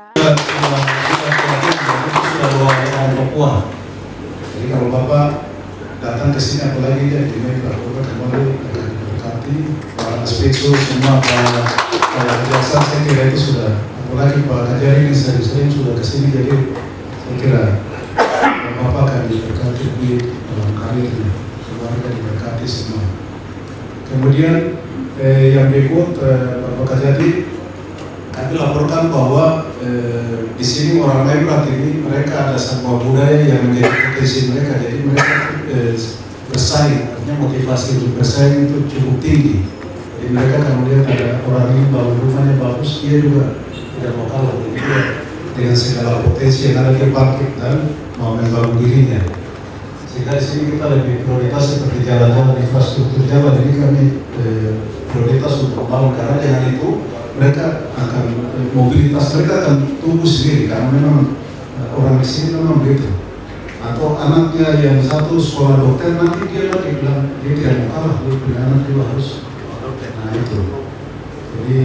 ya. Papua. Jadi kalau Bapak datang ke sini apalagi ya di Papua kembali akan berkati para aspek semua para jasa, saya kira itu sudah, apalagi Pak Kajari ini sering-sering sudah ke sini, jadi saya kira Bapak akan diberkati di dalam karirnya, keluarga diberkati semua. Kemudian yang berikut Bapak Kajari, kami laporkan bahwa di sini orang Maibrat ini mereka ada sebuah budaya yang menjadi potensi mereka, jadi mereka bersaing, artinya motivasi untuk bersaing itu cukup tinggi. Jadi mereka kalau lihat ada orang ini bangun rumahnya bagus, dia juga tidak mau kalah, jadi dia dengan segala potensi yang ada dia bangkit dan mau membangun dirinya. Sehingga di sini kita lebih prioritas seperti jalan-jalan, infrastruktur jalan, ini kami prioritas untuk membangun, karena dengan itu mereka akan mobilitas mereka akan tumbuh sendiri, karena memang orang di sini memang begitu. Atau anaknya yang satu sekolah dokter, nanti dia lagi bilang dia tidak mau kalah, dia punya anak juga harus dokter. Nah itu, jadi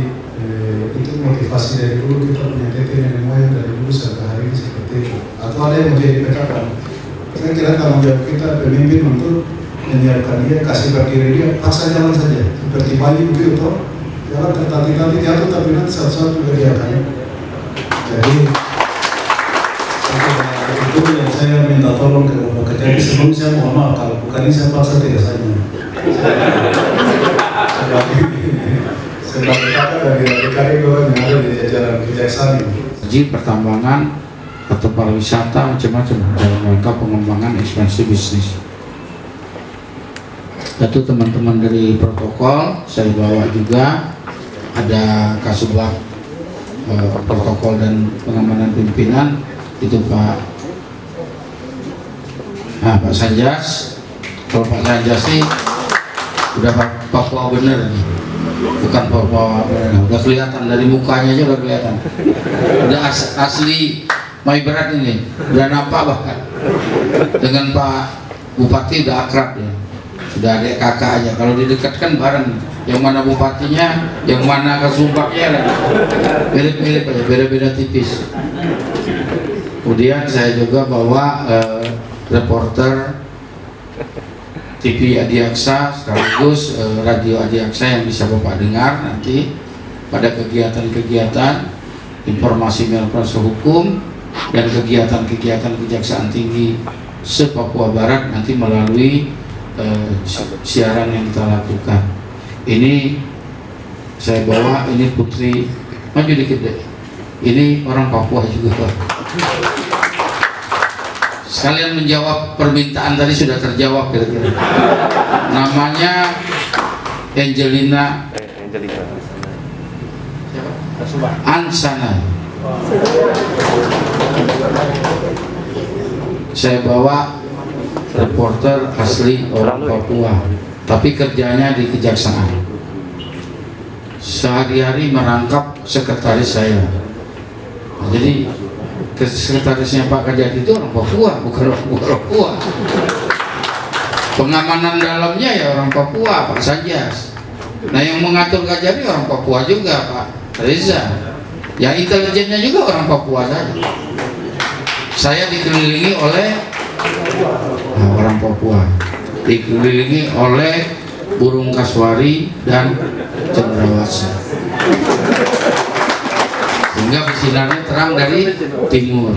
itu motivasi dari dulu, kita punya tete nenek moyang dari dulu sampai hari ini seperti itu. Atau ada yang menjadi petakan. Saya kira tanggung jawab kita pemimpin untuk menyiapkan dia, kasih berdiri dia, paksa jalan saja, seperti bayi begitu toh. Jangan tertatih-tatih jatuh, tapi nanti satu-satu juga dia akan. Jadi itu yang saya minta tolong ke Bapak Kajari. Sebelum saya mohon maaf kalau bukan ini saya paksa tidak saja. Sebagai kakak dari karyawan yang ada di jajaran kejaksaan ini. Haji, pertambangan, atau pariwisata, macam-macam dalam rangka pengembangan ekspansi bisnis. Itu teman-teman dari protokol saya bawa juga, ada Kasubag protokol dan pengamanan pimpinan itu Pak Sanjas. Kalau Pak Sanjas sih udah Papua bener, bukan Papua bener, udah kelihatan dari mukanya aja udah kelihatan, udah asli Maibrat ini, udah nampak bahkan dengan Pak Bupati udah akrab ya. Sudah adik kakak aja, kalau didekatkan bareng, yang mana bupatinya, yang mana Kasumbagnya, mirip-mirip aja, beda-beda tipis. Kemudian saya juga bawa reporter TV Adiaksa sekaligus radio Adiaksa yang bisa Bapak dengar nanti pada kegiatan-kegiatan informasi proses hukum dan kegiatan-kegiatan Kejaksaan Tinggi se-Papua Barat nanti melalui siaran yang kita lakukan. Ini saya bawa, ini Putri, maju dikit deh. Ini orang Papua juga Pak. Sekalian menjawab permintaan tadi sudah terjawab kira-kira. Namanya Angelina Ansana. Saya bawa reporter asli orang Papua, tapi kerjanya di kejaksaan. Sehari-hari merangkap sekretaris saya. Nah, jadi sekretarisnya Pak Kajati itu orang Papua, bukan orang Papua. Pengamanan dalamnya ya orang Papua, Pak Sanjas. Nah yang mengatur Kajati orang Papua juga, Pak Reza. Yang intelijennya juga orang Papua saja. Saya dikelilingi oleh orang Papua, dikelilingi oleh burung kasuari dan cendrawasih, sehingga bersinarnya terang dari timur.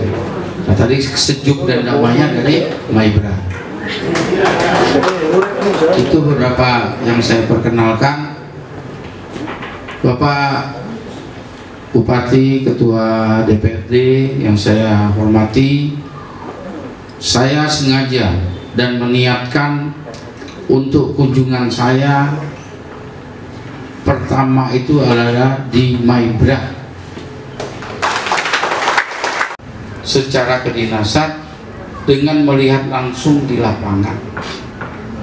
Nah tadi sejuk dan damainya dari Maibrat. Itu beberapa yang saya perkenalkan. Bapak Bupati, Ketua DPRD yang saya hormati, saya sengaja dan meniatkan untuk kunjungan saya pertama itu adalah di Maibrat secara kedinasan dengan melihat langsung di lapangan,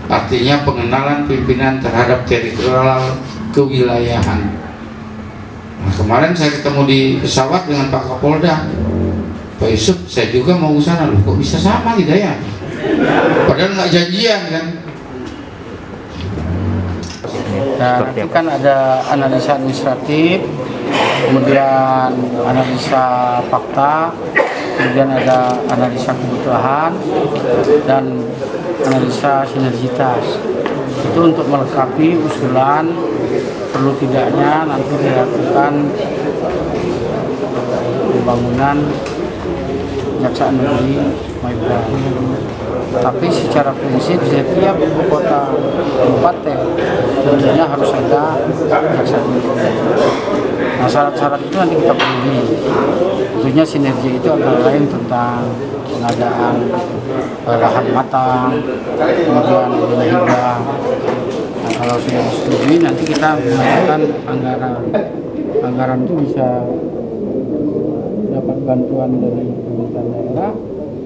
artinya pengenalan pimpinan terhadap teritorial kewilayahan. Nah, kemarin saya ketemu di pesawat dengan Pak Kapolda, Pak Yusuf, saya juga mau ke sana. Loh, kok bisa sama gitu ya? Padahal nggak janjian kan? Nah, nanti kan ada analisa administratif kemudian analisa fakta, kemudian ada analisa kebutuhan dan analisa sinergitas. Itu untuk melengkapi usulan perlu tidaknya nanti dilakukan pembangunan Kejaksaan Negeri Maibra. Tapi secara prinsip setiap ibu kota kabupaten tentunya harus ada Kejaksaan Negeri. Nah, syarat-syarat itu nanti kita penuhi. Tentunya sinergi itu antara lain tentang pengadaan lahan matang, kemudian hibah. Nah, kalau sudah disetujui nanti kita menggunakan anggaran itu bisa dapat bantuan dari pemerintah daerah,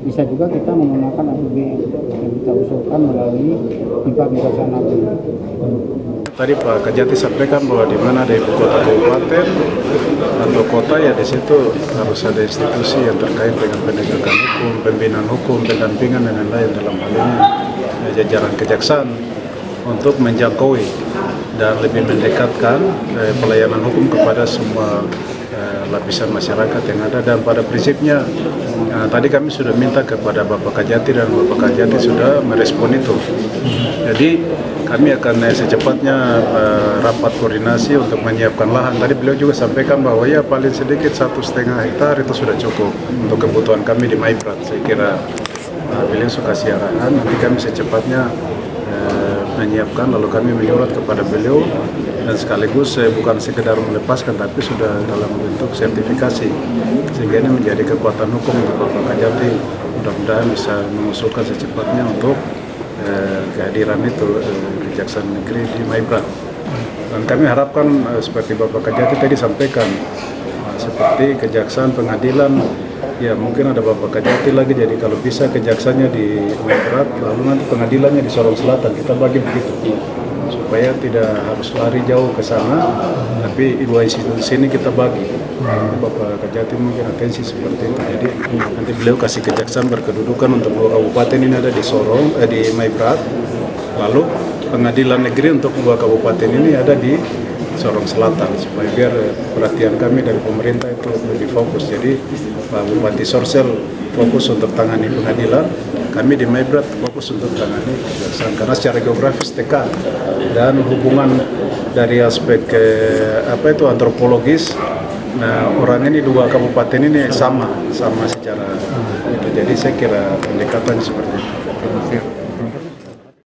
bisa juga kita menggunakan APBN yang kita usulkan melalui pipa Kejaksaan Agung. Tadi Pak Kajati sampaikan bahwa di mana ada ibu kota kabupaten atau kota, ya di situ harus ada institusi yang terkait dengan penegakan hukum, pembinaan hukum, pendampingan dan lain-lain, dalam hal ini jajaran kejaksaan, untuk menjangkaui dan lebih mendekatkan pelayanan hukum kepada semua lapisan masyarakat yang ada. Dan pada prinsipnya tadi kami sudah minta kepada Bapak Kajati dan Bapak Kajati sudah merespon itu. Jadi kami akan secepatnya rapat koordinasi untuk menyiapkan lahan. Tadi beliau juga sampaikan bahwa ya paling sedikit 1,5 hektar itu sudah cukup untuk kebutuhan kami di Maibrat. Saya kira beliau suka arahan, nanti kami secepatnya menyiapkan, lalu kami menyurat kepada beliau dan sekaligus bukan sekedar melepaskan, tapi sudah dalam bentuk sertifikasi, sehingga ini menjadi kekuatan hukum untuk Bapak Kajati. Mudah-mudahan bisa mengusulkan secepatnya untuk kehadiran itu Kejaksaan Negeri di Maibrat. Dan kami harapkan seperti Bapak Kajati tadi sampaikan, seperti kejaksaan, pengadilan, ya mungkin ada Bapak Kajati lagi, jadi kalau bisa kejaksaannya di Maibrat, lalu nanti pengadilannya di Sorong Selatan, kita bagi begitu, supaya tidak harus lari jauh ke sana, tapi dua institusi ini kita bagi. Bapak Kajati mungkin atensi seperti itu, jadi nanti beliau kasih kejaksaan berkedudukan untuk dua kabupaten ini ada di Sorong, di Maibrat, lalu pengadilan negeri untuk dua kabupaten ini ada di Sorong Selatan, supaya biar perhatian kami dari pemerintah itu lebih fokus. Jadi Pak Bupati Sorsel fokus untuk tangani pengadilan, kami di Maibrat fokus untuk tangani kejaksaan, karena secara geografis dekat dan hubungan dari aspek antropologis. Nah, orang ini dua kabupaten ini sama secara itu. Jadi saya kira pendekatan seperti itu.